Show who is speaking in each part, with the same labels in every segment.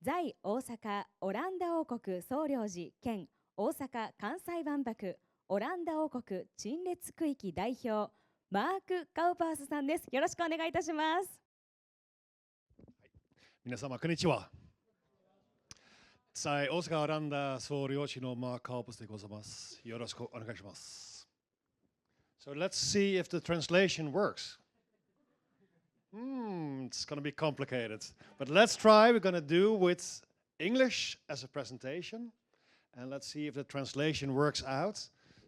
Speaker 1: 在大阪オランダ王国総領事兼大阪・関西万博オランダ王国陳列区域代表マーク・カウパースさんです。よろしくお願いいたします。
Speaker 2: 皆様こんにちは。在大阪オランダ総領事のマーク・カウパースでございます。よろしくお願いします。So let's see if the translation works. It's going to be complicated, but let's try. We're going to do with English as a presentation, and let's see if the translation works out.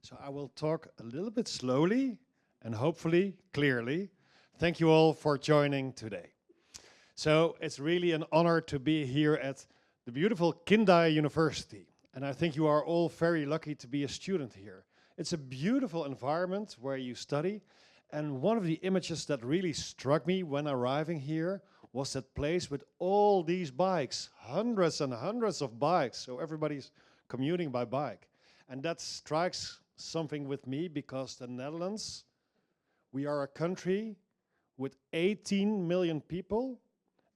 Speaker 2: So I will talk a little bit slowly and hopefully clearly. Thank you all for joining today. So it's really an honor to be here at the beautiful Kindai University, and I think you are all very lucky to be a student here. It's a beautiful environment where you study. And one of the images that really struck me when arriving here was that place with all these bikes, hundreds and hundreds of bikes. So everybody's commuting by bike. And that strikes something with me because the Netherlands, we are a country with 18 million people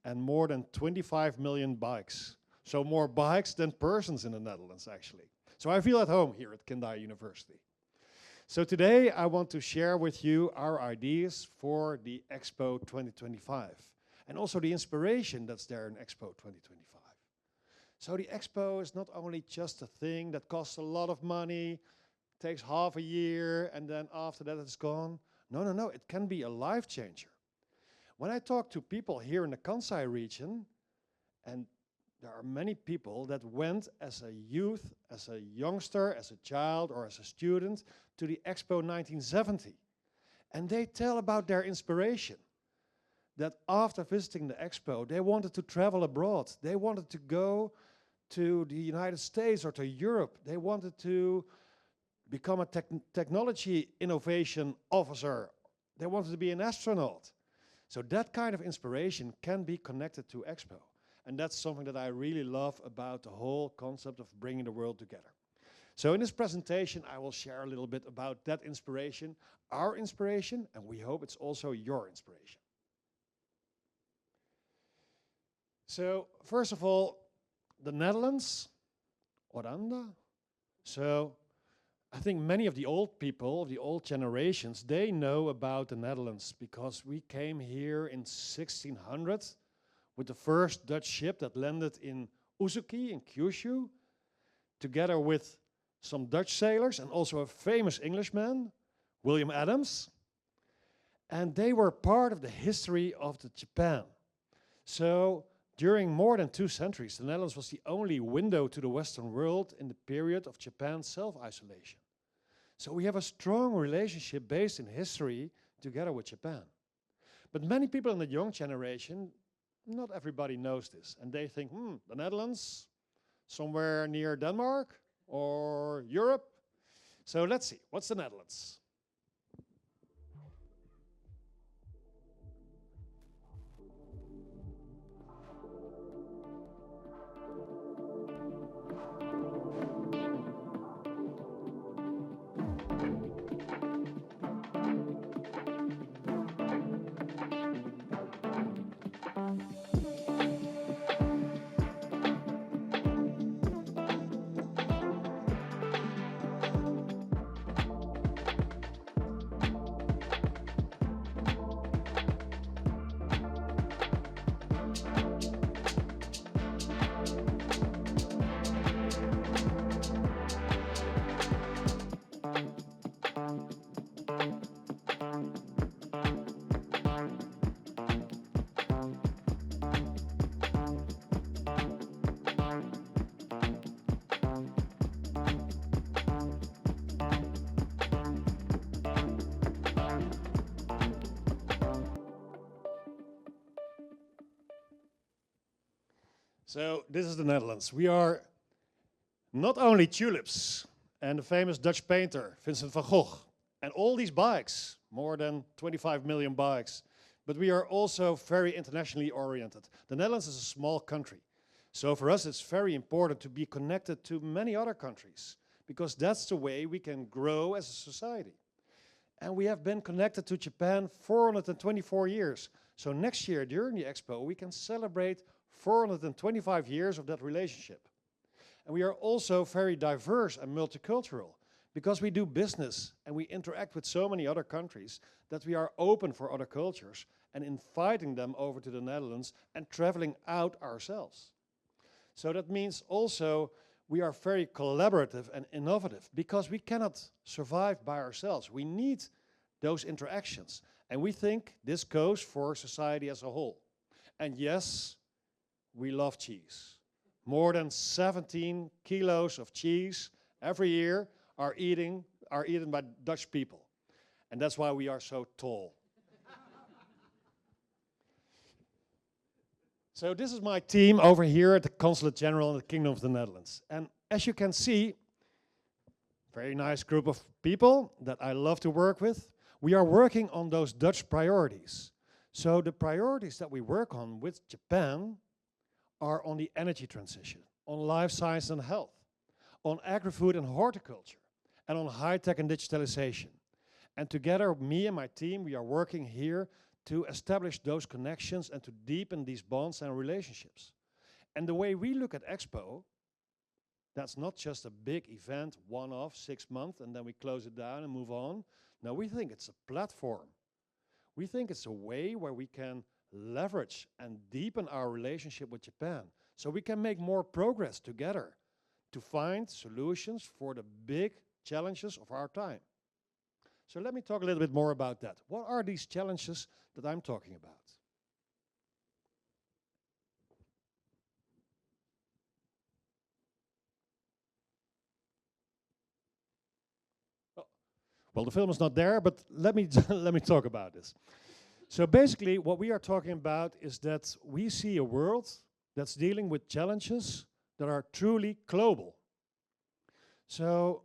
Speaker 2: and more than 25 million bikes. So more bikes than persons in the Netherlands, actually. So I feel at home here at Kindai University. So today I want to share with you our ideas for the Expo 2025 and also the inspiration that's there in Expo 2025. So the Expo is not only just a thing that costs a lot of money, takes half a year, and then after that it's gone. No, it can be a life changer. When I talk to people here in the Kansai region, and there are many people that went as a youth, as a youngster, as a child, or as a student to the Expo 1970. And they tell about their inspiration, that after visiting the Expo, they wanted to travel abroad. They wanted to go to the United States or to Europe. They wanted to become a technology innovation officer. They wanted to be an astronaut. So that kind of inspiration can be connected to Expo. And that's something that I really love about the whole concept of bringing the world together. So in this presentation, I will share a little bit about that inspiration, our inspiration, and we hope it's also your inspiration. So first of all, the Netherlands, Oranda. So I think many of the old people, the old generations, they know about the Netherlands because we came here in 1600 with the first Dutch ship that landed in Uzuki in Kyushu, together with some Dutch sailors and also a famous Englishman, William Adams. And they were part of the history of Japan. So during more than 2 centuries, the Netherlands was the only window to the Western world in the period of Japan's self-isolation. So we have a strong relationship based in history together with Japan. But many people in the young generation, not everybody knows this, and they think, the Netherlands, somewhere near Denmark or Europe. So let's see, what's the Netherlands? So this is the Netherlands. We are not only tulips and the famous Dutch painter Vincent van Gogh and all these bikes, more than 25 million bikes, but we are also very internationally oriented. The Netherlands is a small country. So for us it's very important to be connected to many other countries because that's the way we can grow as a society. And we have been connected to Japan 424 years. So next year during the Expo we can celebrate 425 years of that relationship. And we are also very diverse and multicultural because we do business and we interact with so many other countries that we are open for other cultures and inviting them over to the Netherlands and traveling out ourselves. So that means also we are very collaborative and innovative because we cannot survive by ourselves. We need those interactions. And we think this goes for society as a whole. And yes, we love cheese. More than 17 kilos of cheese every year are eaten by Dutch people. And that's why we are so tall. So this is my team over here at the Consulate General in the Kingdom of the Netherlands. And as you can see, very nice group of people that I love to work with. We are working on those Dutch priorities. So the priorities that we work on with Japan are on the energy transition, on life science and health, on agri-food and horticulture, and on high-tech and digitalization. And together, me and my team, we are working here to establish those connections and to deepen these bonds and relationships. And the way we look at Expo, that's not just a big event, one-off, 6 months, and then we close it down and move on. No, we think it's a platform. We think it's a way where we can leverage and deepen our relationship with Japan so we can make more progress together to find solutions for the big challenges of our time. So let me talk a little bit more about that. What are these challenges that I'm talking about? Well, the film is not there, but let me let me talk about this. So basically, what we are talking about is that we see a world that's dealing with challenges that are truly global. So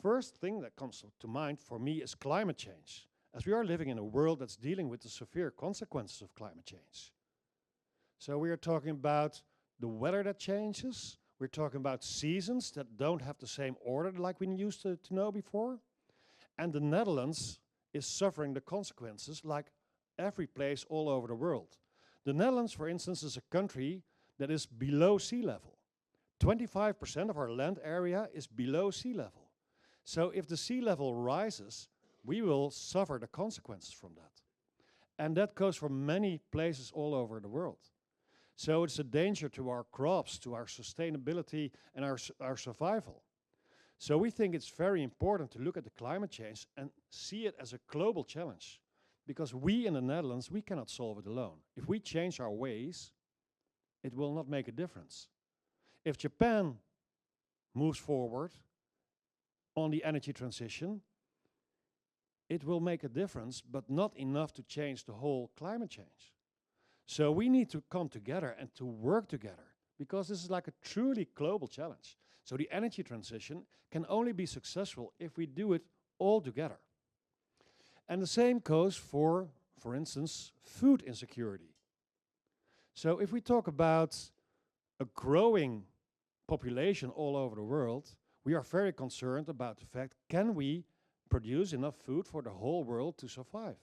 Speaker 2: first thing that comes to mind for me is climate change, as we are living in a world that's dealing with the severe consequences of climate change. So we are talking about the weather that changes. We're talking about seasons that don't have the same order like we used to know before. And the Netherlands is suffering the consequences like every place all over the world. The Netherlands, for instance, is a country that is below sea level. 25% of our land area is below sea level. So if the sea level rises, we will suffer the consequences from that. And that goes for many places all over the world. So it's a danger to our crops, to our sustainability and our survival. So we think it's very important to look at the climate change and see it as a global challenge. Because we in the Netherlands, we cannot solve it alone. If we change our ways, it will not make a difference. If Japan moves forward on the energy transition, it will make a difference, but not enough to change the whole climate change. So we need to come together and to work together, because this is like a truly global challenge. So the energy transition can only be successful if we do it all together. And the same goes for instance, food insecurity. So if we talk about a growing population all over the world, we are very concerned about the fact, can we produce enough food for the whole world to survive?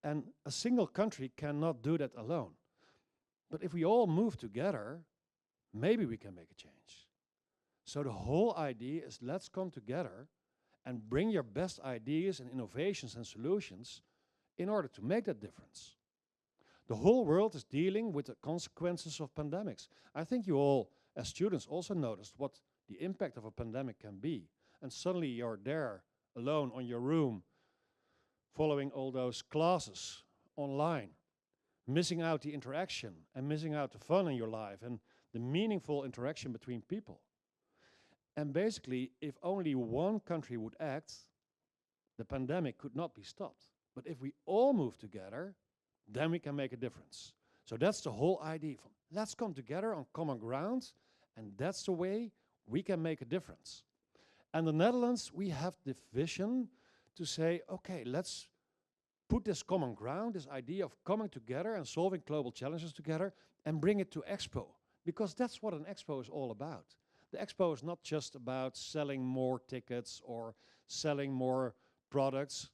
Speaker 2: And a single country cannot do that alone. But if we all move together, maybe we can make a change. So the whole idea is, let's come together and bring your best ideas and innovations and solutions in order to make that difference. The whole world is dealing with the consequences of pandemics. I think you all, as students, also noticed what the impact of a pandemic can be. And suddenly you're there, alone on your room, following all those classes online, missing out the interaction and missing out the fun in your life and the meaningful interaction between people. And basically, if only one country would act, the pandemic could not be stopped. But if we all move together, then we can make a difference. So that's the whole idea. Let's come together on common ground, and that's the way we can make a difference. And the Netherlands, we have the vision to say, okay, let's put this common ground, this idea of coming together and solving global challenges together, and bring it to Expo. Because that's what an Expo is all about. The Expo is not just about selling more tickets or selling more products.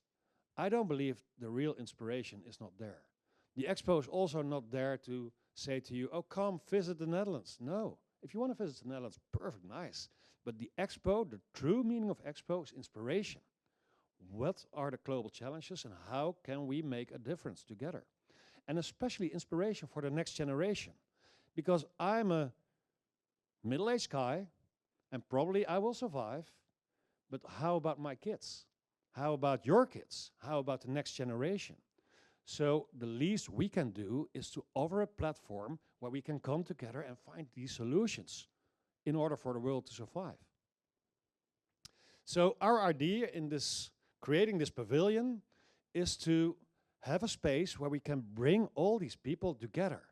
Speaker 2: I don't believe the real inspiration is not there. The Expo is also not there to say to you, oh, come visit the Netherlands. No. If you want to visit the Netherlands, perfect, nice. But the Expo, the true meaning of Expo is inspiration. What are the global challenges and how can we make a difference together? And especially inspiration for the next generation. Because I'm a middle-aged guy and probably I will survive, but how about my kids? How about your kids? How about the next generation? So the least we can do is to offer a platform where we can come together and find these solutions in order for the world to survive. So our idea in this creating this pavilion is to have a space where we can bring all these people together.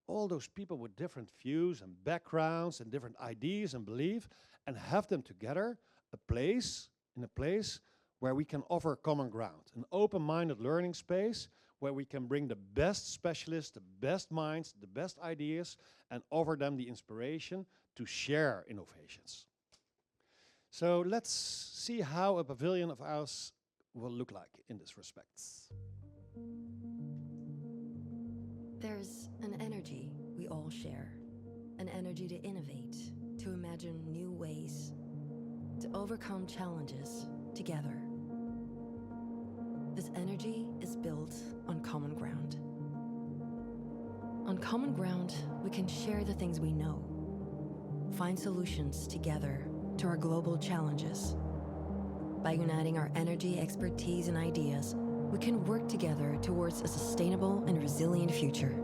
Speaker 2: All those people with different views and backgrounds and different ideas and beliefs, and have them together, in a place where we can offer common ground, an open-minded learning space where we can bring the best specialists, the best minds, the best ideas, and offer them the inspiration to share innovations. So let's see how a pavilion of ours will look like in this respect.
Speaker 3: There's an energy we all share, an energy to innovate, to imagine new ways, to overcome challenges together. This energy is built on common ground. On common ground, we can share the things we know, find solutions together to our global challenges. By uniting our energy, expertise, and ideas, we can work together towards a sustainable and resilient future.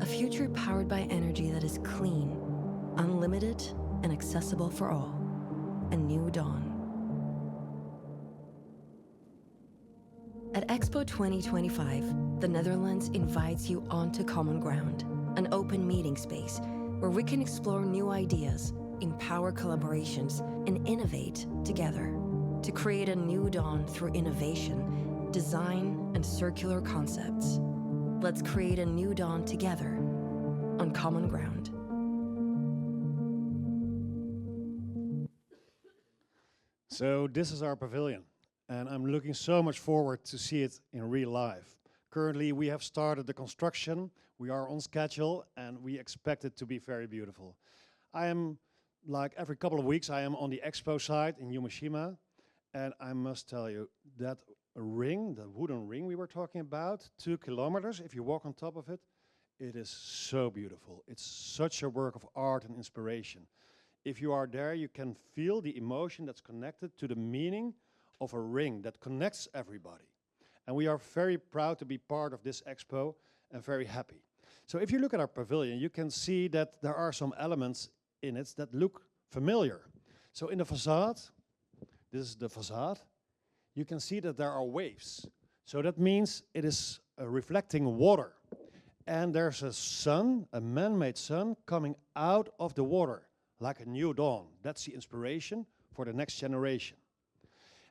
Speaker 3: A future powered by energy that is clean, unlimited, and accessible for all. A new dawn. At Expo 2025, the Netherlands invites you onto common ground, an open meeting space where we can explore new ideas, empower collaborations, and innovate together to create a new dawn through innovation, design, and circular concepts. Let's create a new dawn together on common ground.
Speaker 2: So this is our pavilion, and I'm looking so much forward to see it in real life. Currently, we have started the construction. We are on schedule, and we expect it to be very beautiful. I am, like every couple of weeks, I am on the Expo site in Yumeshima, and I must tell you that ring, the wooden ring we were talking about, 2 kilometers, if you walk on top of it, it is so beautiful. It's such a work of art and inspiration. If you are there, you can feel the emotion that's connected to the meaning of a ring that connects everybody. And we are very proud to be part of this Expo and very happy. So if you look at our pavilion, you can see that there are some elements in it that look familiar. So in the facade, this is the facade, you can see that there are waves. So that means it is reflecting water. And there's a sun, a man-made sun, coming out of the water, like a new dawn. That's the inspiration for the next generation.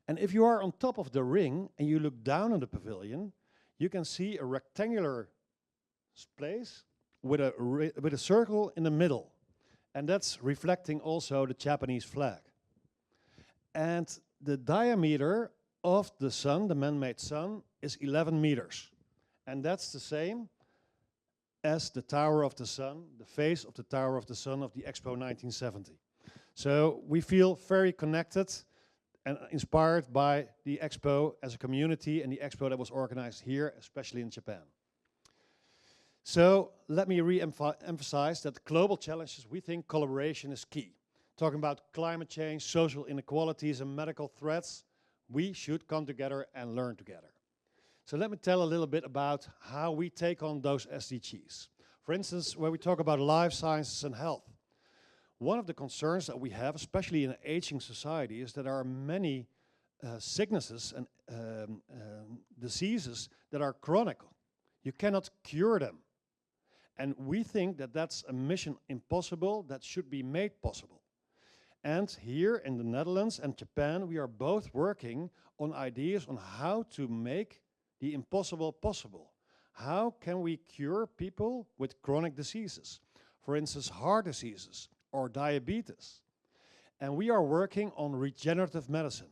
Speaker 2: And if you are on top of the ring and you look down on the pavilion, you can see a rectangular place with a circle in the middle. And that's reflecting also the Japanese flag. And the diameter of the sun, the man-made sun, is 11 meters. And that's the same as the Tower of the Sun, the face of the Tower of the Sun of the Expo 1970. So we feel very connected and inspired by the Expo as a community and the Expo that was organized here, especially in Japan. So let me re-emphasize that global challenges, we think collaboration is key. Talking about climate change, social inequalities, and medical threats, we should come together and learn together. So let me tell a little bit about how we take on those SDGs. For instance, when we talk about life sciences and health, one of the concerns that we have, especially in an aging society, is that there are many sicknesses and diseases that are chronic. You cannot cure them. And we think that that's a mission impossible that should be made possible. And here in the Netherlands and Japan, we are both working on ideas on how to make the impossible possible. How can we cure people with chronic diseases? For instance, heart diseases or diabetes. And we are working on regenerative medicine.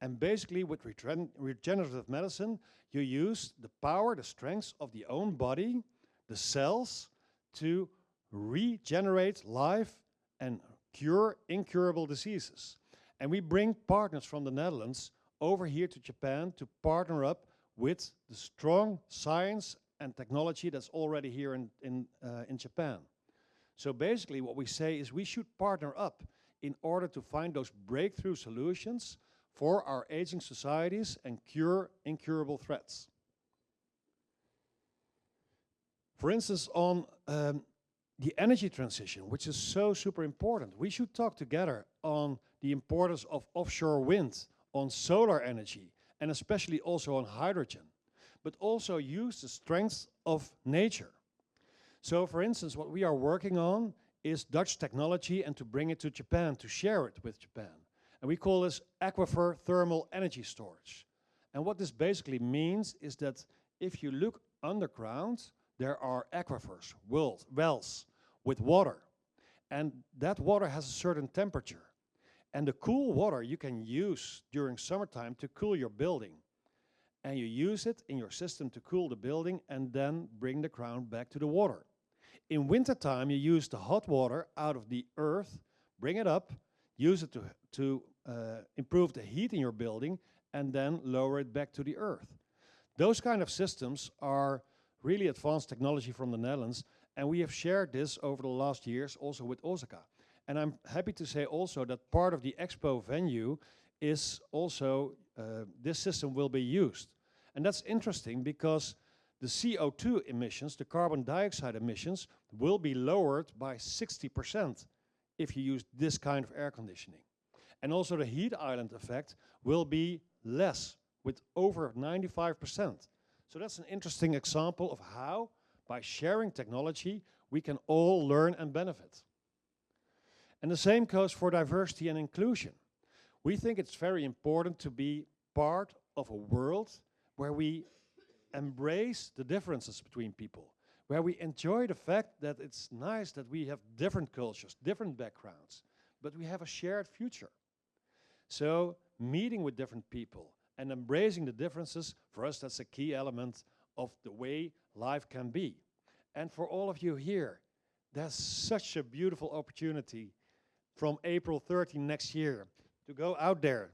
Speaker 2: And basically with regenerative medicine, you use the power, the strengths of the own body the cells to regenerate life and cure incurable diseases. And we bring partners from the Netherlands over here to Japan to partner up with the strong science and technology that's already here in Japan. So basically what we say is we should partner up in order to find those breakthrough solutions for our aging societies and cure incurable threats. For instance, on the energy transition, which is so super important, we should talk together on the importance of offshore wind, on solar energy, and especially also on hydrogen, but also use the strengths of nature. So for instance, what we are working on is Dutch technology and to bring it to Japan, to share it with Japan. And we call this aquifer thermal energy storage. And what this basically means is that if you look underground, there are aquifers, wells with water. And that water has a certain temperature. And the cool water you can use during summertime to cool your building. And you use it in your system to cool the building and then bring the ground back to the water. In wintertime, you use the hot water out of the earth, bring it up, use it to improve the heat in your building, and then lower it back to the earth. Those kind of systems are really advanced technology from the Netherlands, and we have shared this over the last years also with Osaka. And I'm happy to say also that part of the Expo venue is also, this system will be used. And that's interesting because the CO2 emissions, the carbon dioxide emissions, will be lowered by 60% if you use this kind of air conditioning. And also the heat island effect will be less, with over 95%. So that's an interesting example of how, by sharing technology, we can all learn and benefit. And the same goes for diversity and inclusion. We think it's very important to be part of a world where we embrace the differences between people, where we enjoy the fact that it's nice that we have different cultures, different backgrounds, but we have a shared future. So meeting with different people and embracing the differences, for us that's a key element of the way life can be. And for all of you here, there's such a beautiful opportunity from April 13 next year to go out there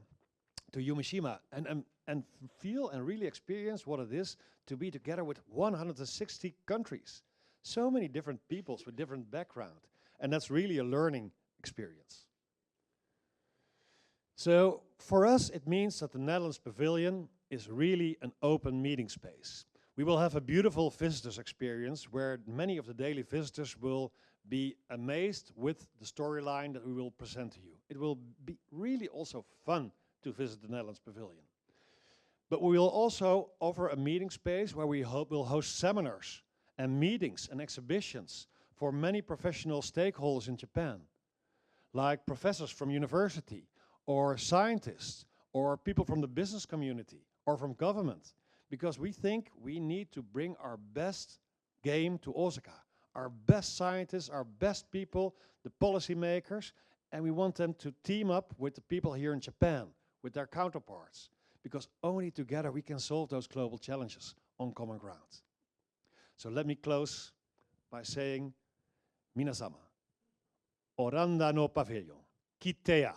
Speaker 2: to Yumeshima and feel and really experience what it is to be together with 160 countries. So many different peoples with different background. And that's really a learning experience. So for us, it means that the Netherlands Pavilion is really an open meeting space. We will have a beautiful visitors experience where many of the daily visitors will be amazed with the storyline that we will present to you. It will be really also fun to visit the Netherlands Pavilion. But we will also offer a meeting space where we will host seminars and meetings and exhibitions for many professional stakeholders in Japan, like professors from university, or scientists, or people from the business community, or from government, because we think we need to bring our best game to Osaka, our best scientists, our best people, the policymakers, and we want them to team up with the people here in Japan, with their counterparts, because only together we can solve those global challenges on common ground. So let me close by saying, Minasama, Oranda no Pavilion, Kitea.